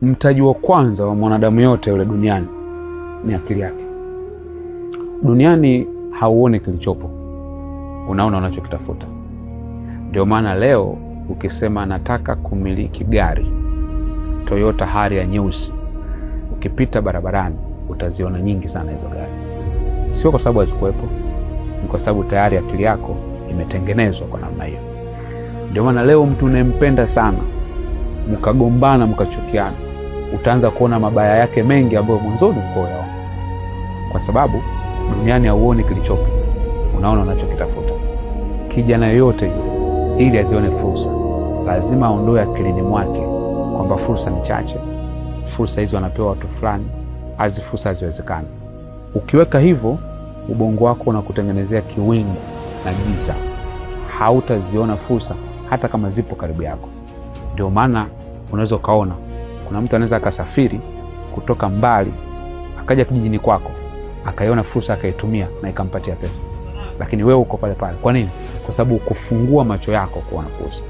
Mtaji wa kwanza wa mwanadamu yote yule duniani ni akili yake. Duniani hauoni kilichopo, unaona unachokitafuta. Ndio maana leo ukisema nataka kumiliki gari Toyota Harrier nyeusi, ukipita barabarani utaziona nyingi sana hizo gari. Sio kwa sababu hazikuwepo, ni kwa sababu tayari akili yako imetengenezwa kwa namna hiyo. Ndio maana leo mtu unayempenda sana mkagombana mkachukiana, utaanza kuona mabaya yake mengi ambayo mwanzoni ulikuwa unaona. Kwa sababu duniani hauoni kilichopo, unaona unachokitafuta. Kijana yoyote yule ili azione fursa, lazima aondoe akilini mwake kwamba fursa ni chache, fursa hizo wanapewa watu fulani, hizo fursa haziwezekani. Ukiweka hivyo, ubongo wako unakutengenezea kiwingu na giza. Hautaziona fursa hata kama zipo karibu yako. Ndio maana unaweza kaona kuna mtu anaweza akasafiri kutoka mbali akaja kijijini kwako, akaiona fursa akaitumia na ikampatia pesa. Lakini wewe uko pale pale. Kwa nini? Kwa sababu kufungua macho yako kuona fursa.